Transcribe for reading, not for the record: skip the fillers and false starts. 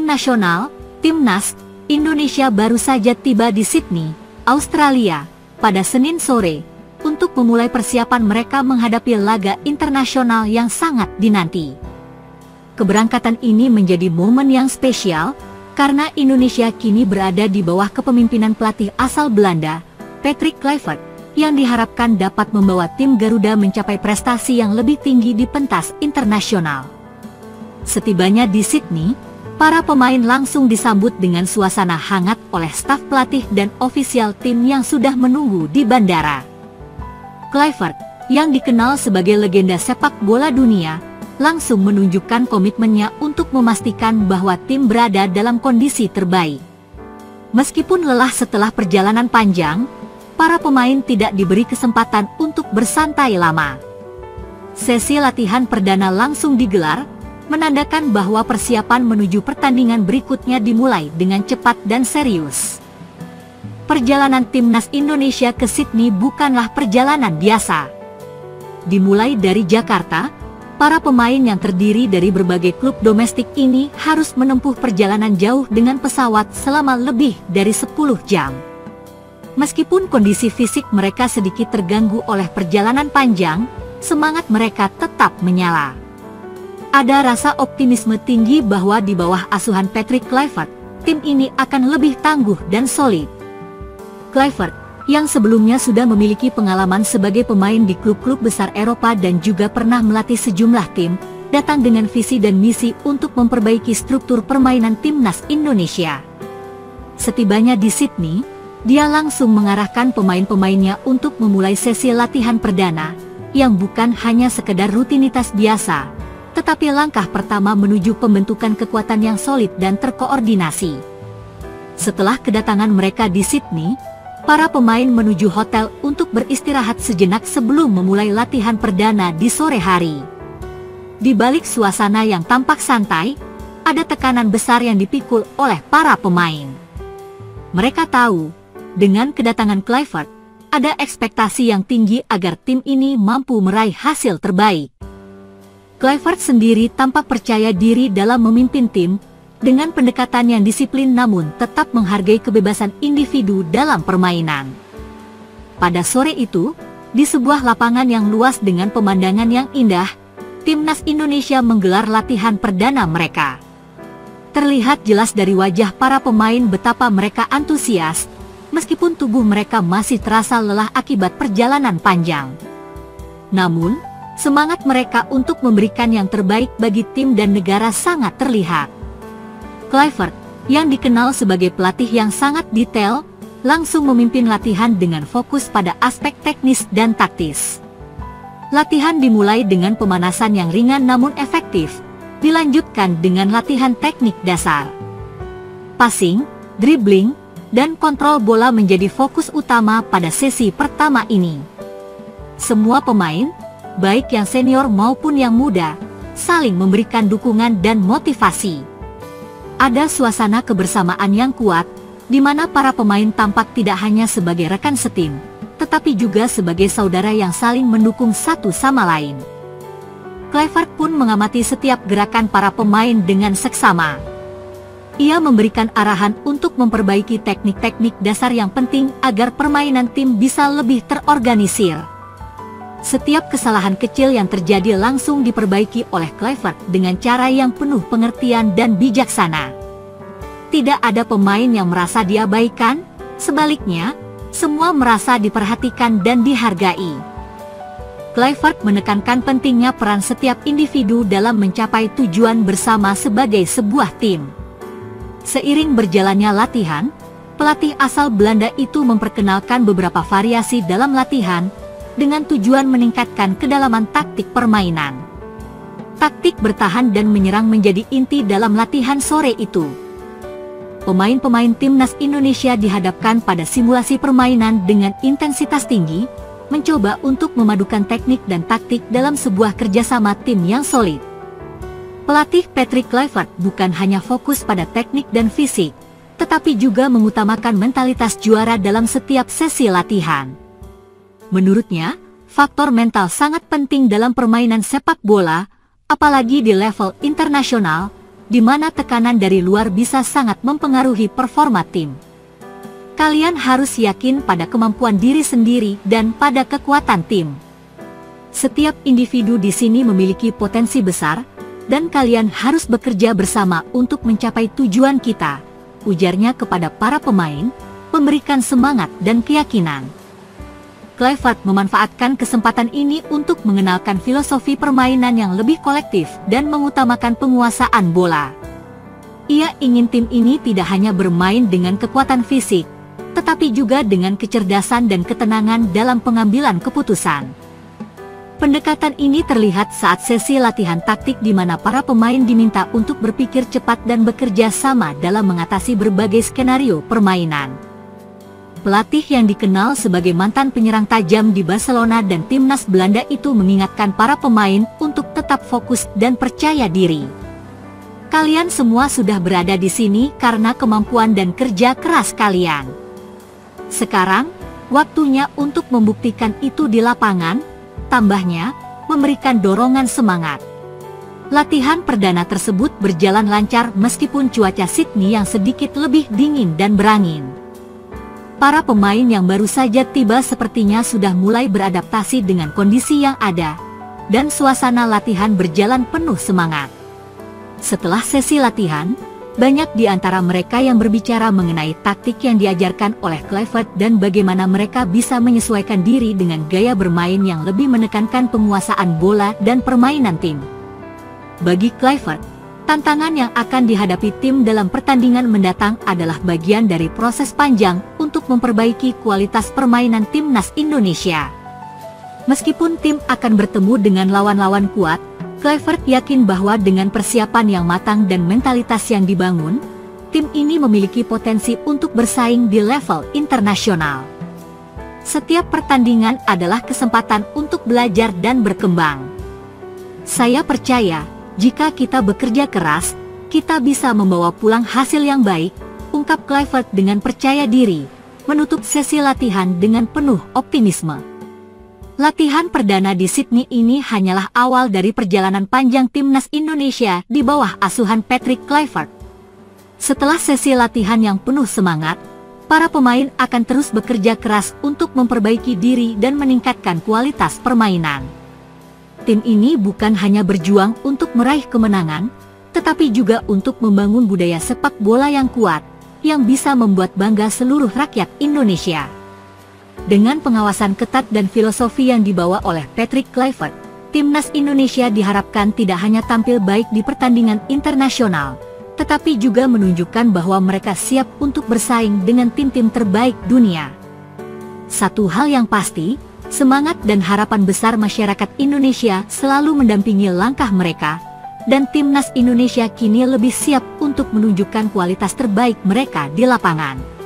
Tim nasional, Timnas, Indonesia baru saja tiba di Sydney, Australia, pada Senin sore, untuk memulai persiapan mereka menghadapi laga internasional yang sangat dinanti. Keberangkatan ini menjadi momen yang spesial, karena Indonesia kini berada di bawah kepemimpinan pelatih asal Belanda, Patrick Kluivert, yang diharapkan dapat membawa tim Garuda mencapai prestasi yang lebih tinggi di pentas internasional. Setibanya di Sydney, para pemain langsung disambut dengan suasana hangat oleh staf pelatih dan ofisial tim yang sudah menunggu di bandara. Kluivert, yang dikenal sebagai legenda sepak bola dunia, langsung menunjukkan komitmennya untuk memastikan bahwa tim berada dalam kondisi terbaik. Meskipun lelah setelah perjalanan panjang, para pemain tidak diberi kesempatan untuk bersantai lama. Sesi latihan perdana langsung digelar, menandakan bahwa persiapan menuju pertandingan berikutnya dimulai dengan cepat dan serius. Perjalanan Timnas Indonesia ke Sydney bukanlah perjalanan biasa. Dimulai dari Jakarta, para pemain yang terdiri dari berbagai klub domestik ini harus menempuh perjalanan jauh dengan pesawat selama lebih dari 10 jam. Meskipun kondisi fisik mereka sedikit terganggu oleh perjalanan panjang, semangat mereka tetap menyala. Ada rasa optimisme tinggi bahwa di bawah asuhan Patrick Kluivert, tim ini akan lebih tangguh dan solid. Kluivert, yang sebelumnya sudah memiliki pengalaman sebagai pemain di klub-klub besar Eropa dan juga pernah melatih sejumlah tim, datang dengan visi dan misi untuk memperbaiki struktur permainan Timnas Indonesia. Setibanya di Sydney, dia langsung mengarahkan pemain-pemainnya untuk memulai sesi latihan perdana, yang bukan hanya sekedar rutinitas biasa, tetapi langkah pertama menuju pembentukan kekuatan yang solid dan terkoordinasi. Setelah kedatangan mereka di Sydney, para pemain menuju hotel untuk beristirahat sejenak sebelum memulai latihan perdana di sore hari. Di balik suasana yang tampak santai, ada tekanan besar yang dipikul oleh para pemain. Mereka tahu, dengan kedatangan Kluivert, ada ekspektasi yang tinggi agar tim ini mampu meraih hasil terbaik. Kluivert sendiri tampak percaya diri dalam memimpin tim, dengan pendekatan yang disiplin namun tetap menghargai kebebasan individu dalam permainan. Pada sore itu, di sebuah lapangan yang luas dengan pemandangan yang indah, Timnas Indonesia menggelar latihan perdana mereka. Terlihat jelas dari wajah para pemain betapa mereka antusias, meskipun tubuh mereka masih terasa lelah akibat perjalanan panjang. Namun, semangat mereka untuk memberikan yang terbaik bagi tim dan negara sangat terlihat. Kluivert, yang dikenal sebagai pelatih yang sangat detail, langsung memimpin latihan dengan fokus pada aspek teknis dan taktis. Latihan dimulai dengan pemanasan yang ringan namun efektif, dilanjutkan dengan latihan teknik dasar. Passing, dribbling, dan kontrol bola menjadi fokus utama pada sesi pertama ini. Semua pemain, baik yang senior maupun yang muda, saling memberikan dukungan dan motivasi. Ada suasana kebersamaan yang kuat, di mana para pemain tampak tidak hanya sebagai rekan setim, tetapi juga sebagai saudara yang saling mendukung satu sama lain. Kluivert pun mengamati setiap gerakan para pemain dengan seksama. Ia memberikan arahan untuk memperbaiki teknik-teknik dasar yang penting agar permainan tim bisa lebih terorganisir. Setiap kesalahan kecil yang terjadi langsung diperbaiki oleh Kluivert dengan cara yang penuh pengertian dan bijaksana. Tidak ada pemain yang merasa diabaikan, sebaliknya, semua merasa diperhatikan dan dihargai. Kluivert menekankan pentingnya peran setiap individu dalam mencapai tujuan bersama sebagai sebuah tim. Seiring berjalannya latihan, pelatih asal Belanda itu memperkenalkan beberapa variasi dalam latihan, dengan tujuan meningkatkan kedalaman taktik permainan. Taktik bertahan dan menyerang menjadi inti dalam latihan sore itu. Pemain-pemain Timnas Indonesia dihadapkan pada simulasi permainan dengan intensitas tinggi, mencoba untuk memadukan teknik dan taktik dalam sebuah kerjasama tim yang solid. Pelatih Patrick Kluivert bukan hanya fokus pada teknik dan fisik, tetapi juga mengutamakan mentalitas juara dalam setiap sesi latihan. Menurutnya, faktor mental sangat penting dalam permainan sepak bola, apalagi di level internasional, di mana tekanan dari luar bisa sangat mempengaruhi performa tim. Kalian harus yakin pada kemampuan diri sendiri dan pada kekuatan tim. Setiap individu di sini memiliki potensi besar, dan kalian harus bekerja bersama untuk mencapai tujuan kita, ujarnya kepada para pemain, memberikan semangat dan keyakinan. Kluivert memanfaatkan kesempatan ini untuk mengenalkan filosofi permainan yang lebih kolektif dan mengutamakan penguasaan bola. Ia ingin tim ini tidak hanya bermain dengan kekuatan fisik, tetapi juga dengan kecerdasan dan ketenangan dalam pengambilan keputusan. Pendekatan ini terlihat saat sesi latihan taktik di mana para pemain diminta untuk berpikir cepat dan bekerja sama dalam mengatasi berbagai skenario permainan. Pelatih yang dikenal sebagai mantan penyerang tajam di Barcelona dan timnas Belanda itu mengingatkan para pemain untuk tetap fokus dan percaya diri. Kalian semua sudah berada di sini karena kemampuan dan kerja keras kalian. Sekarang, waktunya untuk membuktikan itu di lapangan, tambahnya, memberikan dorongan semangat. Latihan perdana tersebut berjalan lancar meskipun cuaca Sydney yang sedikit lebih dingin dan berangin. Para pemain yang baru saja tiba sepertinya sudah mulai beradaptasi dengan kondisi yang ada, dan suasana latihan berjalan penuh semangat. Setelah sesi latihan, banyak di antara mereka yang berbicara mengenai taktik yang diajarkan oleh Kluivert dan bagaimana mereka bisa menyesuaikan diri dengan gaya bermain yang lebih menekankan penguasaan bola dan permainan tim. Bagi Kluivert, tantangan yang akan dihadapi tim dalam pertandingan mendatang adalah bagian dari proses panjang untuk memperbaiki kualitas permainan timnas Indonesia. Meskipun tim akan bertemu dengan lawan-lawan kuat, Kluivert yakin bahwa dengan persiapan yang matang dan mentalitas yang dibangun, tim ini memiliki potensi untuk bersaing di level internasional. Setiap pertandingan adalah kesempatan untuk belajar dan berkembang. Saya percaya, jika kita bekerja keras, kita bisa membawa pulang hasil yang baik, ungkap Kluivert dengan percaya diri, menutup sesi latihan dengan penuh optimisme. Latihan perdana di Sydney ini hanyalah awal dari perjalanan panjang timnas Indonesia di bawah asuhan Patrick Kluivert. Setelah sesi latihan yang penuh semangat, para pemain akan terus bekerja keras untuk memperbaiki diri dan meningkatkan kualitas permainan. Tim ini bukan hanya berjuang untuk meraih kemenangan, tetapi juga untuk membangun budaya sepak bola yang kuat, yang bisa membuat bangga seluruh rakyat Indonesia. Dengan pengawasan ketat dan filosofi yang dibawa oleh Patrick Kluivert, timnas Indonesia diharapkan tidak hanya tampil baik di pertandingan internasional, tetapi juga menunjukkan bahwa mereka siap untuk bersaing dengan tim-tim terbaik dunia. Satu hal yang pasti, semangat dan harapan besar masyarakat Indonesia selalu mendampingi langkah mereka, dan timnas Indonesia kini lebih siap untuk menunjukkan kualitas terbaik mereka di lapangan.